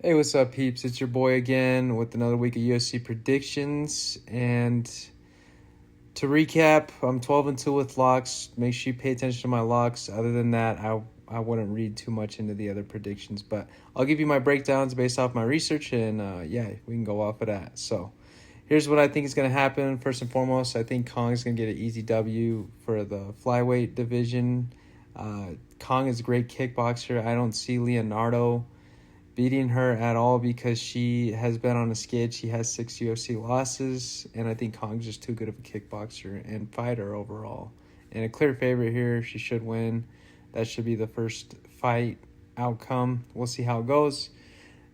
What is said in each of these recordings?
Hey, what's up, peeps? It's your boy again with another week of UFC predictions. And to recap, I'm 12-2 with locks. Make sure you pay attention to my locks. Other than that, I wouldn't read too much into the other predictions. But I'll give you my breakdowns based off my research, and yeah, we can go off of that. So here's what I think is going to happen. First and foremost, I think Kong's going to get an easy W for the flyweight division. Kong is a great kickboxer. I don't see Leonardo beating her at all because she has been on a skid. She has 6 UFC losses, and I think Kong's just too good of a kickboxer and fighter overall. And a clear favorite here. She should win. That should be the first fight outcome. We'll see how it goes.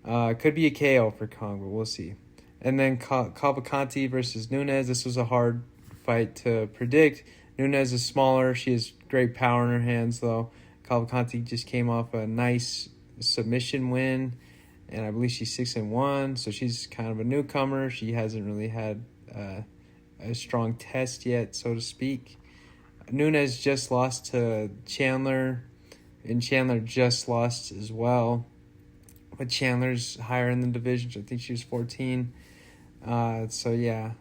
Could be a KO for Kong, but we'll see. And then Cavalcanti versus Nunes. This was a hard fight to predict. Nunes is smaller. She has great power in her hands, though. Cavalcanti just came off a nice submission win, and I believe she's 6-1, so she's kind of a newcomer. She hasn't really had a strong test yet, so to speak. Nunes just lost to Chandler, and Chandler just lost as well, but Chandler's higher in the division, so I think she was 14. So yeah,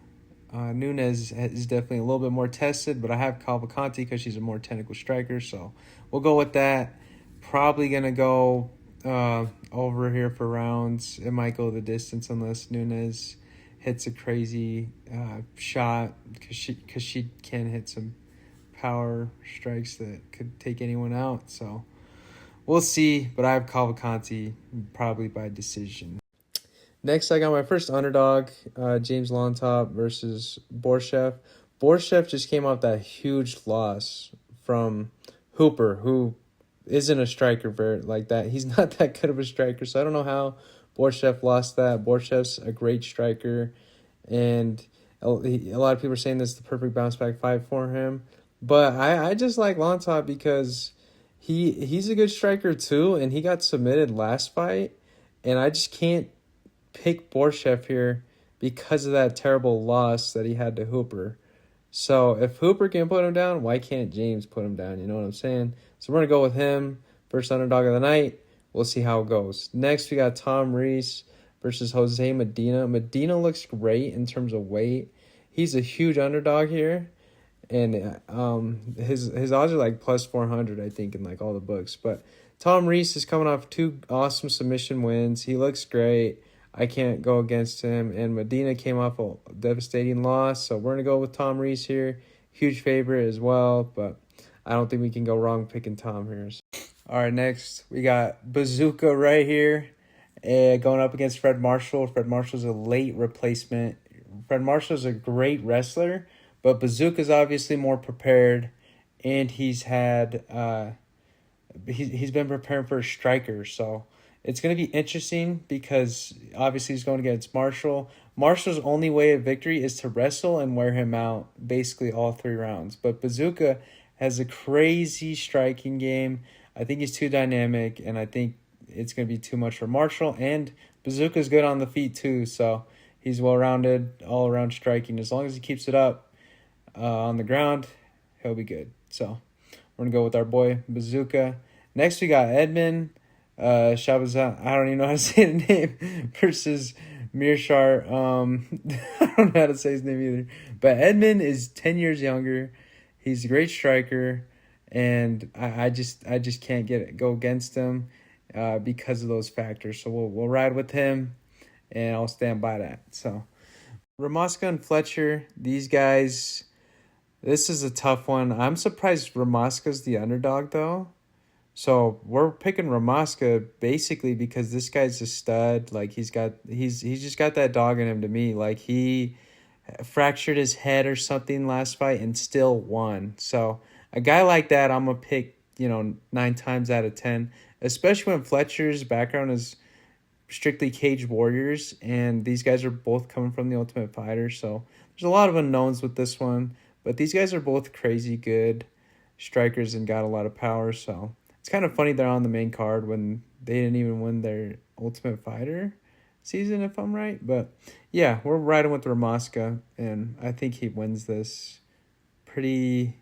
Nunes is definitely a little bit more tested, but I have Cavalcanti because she's a more technical striker, so we'll go with that. Probably gonna go over here for rounds. It might go the distance unless Nunes hits a crazy shot because she can hit some power strikes that could take anyone out. So we'll see, but I have Cavalcanti probably by decision. Next, I got my first underdog, James Lontop versus Borralho. Borralho just came off that huge loss from Hooper, who isn't a striker very like that. He's not that good of a striker, so I don't know how Borralho lost that. Borralho's a great striker, and a lot of people are saying this is the perfect bounce back fight for him. But I just like Lontop because he's a good striker too, and he got submitted last fight, and I just can't pick Borralho here because of that terrible loss that he had to Hooper. So if Hooper can put him down, why can't James put him down? You know what I'm saying? So we're going to go with him. First underdog of the night. We'll see how it goes. Next, we got Tom Reese versus Jose Medina. Medina looks great in terms of weight. He's a huge underdog here. And his odds are like plus 400, I think, in like all the books. But Tom Reese is coming off 2 awesome submission wins. He looks great. I can't go against him. And Medina came off a devastating loss, so we're going to go with Tom Reese here. Huge favorite as well, but I don't think we can go wrong picking Tom here. All right, next we got Bazooka right here going up against Fred Marshall. Fred Marshall's a late replacement. Fred Marshall's a great wrestler, but Bazooka's obviously more prepared, and he's had he's been preparing for a striker, so it's going to be interesting because obviously he's going against Marshall. Marshall's only way of victory is to wrestle and wear him out basically all 3 rounds. But Bazooka has a crazy striking game. I think he's too dynamic, and I think it's going to be too much for Marshall. And Bazooka's good on the feet too, so he's well-rounded, all-around striking. As long as he keeps it up on the ground, he'll be good. So we're going to go with our boy Bazooka. Next, we got Edmund Shabazan, I don't even know how to say the name, versus Mearshart. I don't know how to say his name either. But Edmund is 10 years younger. He's a great striker, and I just can't go against him because of those factors. So we'll ride with him, and I'll stand by that. So Ramoska and Fletcher, these guys, this is a tough one. I'm surprised Ramoska's the underdog though. So we're picking Ramoska basically because this guy's a stud. Like he's just got that dog in him to me. Like he fractured his head or something last fight and still won. So a guy like that, I'm gonna pick 9 times out of 10. Especially when Fletcher's background is strictly Cage Warriors, and these guys are both coming from the Ultimate Fighter. So there's a lot of unknowns with this one, but these guys are both crazy good strikers and got a lot of power. So it's kind of funny they're on the main card when they didn't even win their Ultimate Fighter season, if I'm right. But yeah, we're riding with Ramoska, and I think he wins this pretty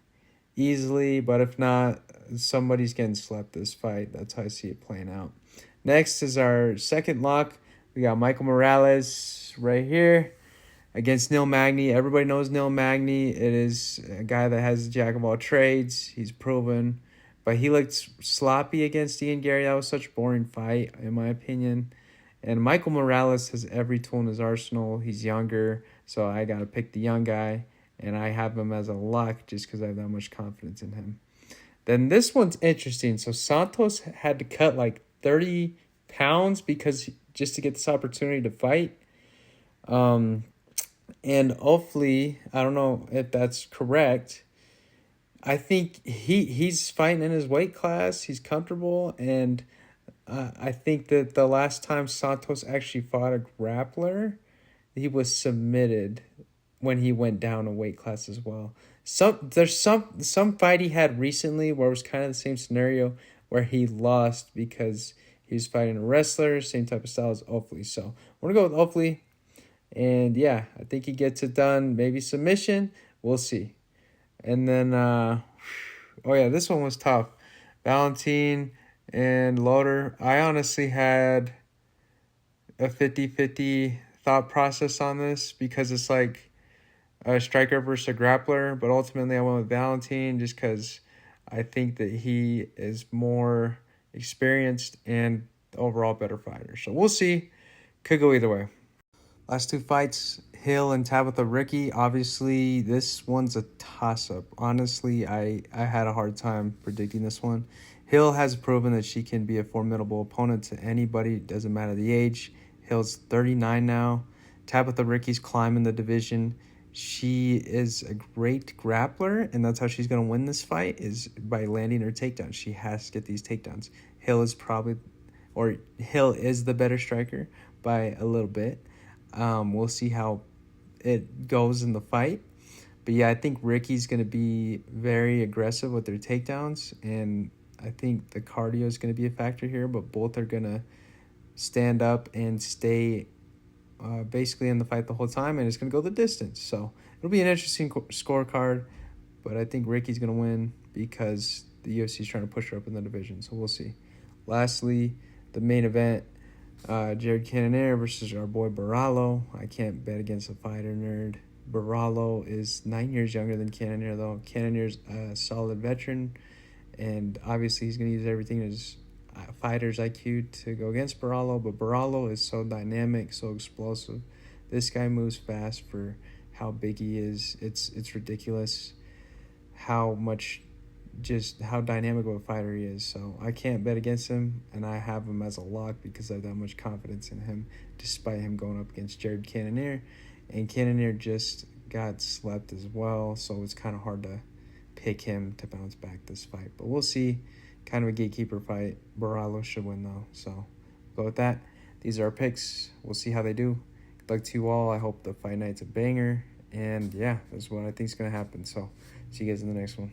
easily. But if not, somebody's getting slept this fight. That's how I see it playing out. Next is our second lock. We got Michael Morales right here against Neil Magny. Everybody knows Neil Magny. It is a guy that has a jack of all trades. He's proven. But he looked sloppy against Ian Gary. That was such a boring fight, in my opinion. And Michael Morales has every tool in his arsenal. He's younger, so I got to pick the young guy. And I have him as a lock just because I have that much confidence in him. Then this one's interesting. So Santos had to cut like 30 pounds just to get this opportunity to fight. And hopefully, I don't know if that's correct. I think he's fighting in his weight class. He's comfortable, and I think that the last time Santos actually fought a grappler, he was submitted when he went down a weight class as well. There's some fight he had recently where it was kind of the same scenario where he lost because he was fighting a wrestler, same type of style as Ofli. So we're gonna go with Ofli. And yeah, I think he gets it done. Maybe submission. We'll see. And then, this one was tough. Valentin and Loader. I honestly had a 50-50 thought process on this because it's like a striker versus a grappler. But ultimately, I went with Valentin just because I think that he is more experienced and overall better fighter. So we'll see. Could go either way. Last two fights, Hill and Tabitha Ricci. Obviously, this one's a toss-up. Honestly, I had a hard time predicting this one. Hill has proven that she can be a formidable opponent to anybody. Doesn't matter the age. Hill's 39 now. Tabitha Ricci's climbing the division. She is a great grappler, and that's how she's going to win this fight, is by landing her takedowns. She has to get these takedowns. Hill is the better striker by a little bit. We'll see how it goes in the fight. But yeah, I think Ricky's going to be very aggressive with their takedowns. And I think the cardio is going to be a factor here. But both are going to stand up and stay basically in the fight the whole time. And it's going to go the distance. So it'll be an interesting scorecard. But I think Ricky's going to win because the UFC is trying to push her up in the division. So we'll see. Lastly, the main event. Jared Cannonier versus our boy Borralho. I can't bet against a fighter nerd. Borralho is 9 years younger than Cannonier, though. Cannonier's a solid veteran, and obviously he's going to use everything in his fighter's IQ to go against Borralho, but Borralho is so dynamic, so explosive. This guy moves fast for how big he is. It's ridiculous how dynamic of a fighter he is. So I can't bet against him, and I have him as a lock because I have that much confidence in him, despite him going up against Jared Cannonier. And Cannonier just got slept as well, so it's kind of hard to pick him to bounce back this fight. But we'll see. Kind of a gatekeeper fight. Borralho should win, though. So go with that. These are our picks. We'll see how they do. Good luck to you all. I hope the fight night's a banger. And yeah, that's what I think is going to happen. So see you guys in the next one.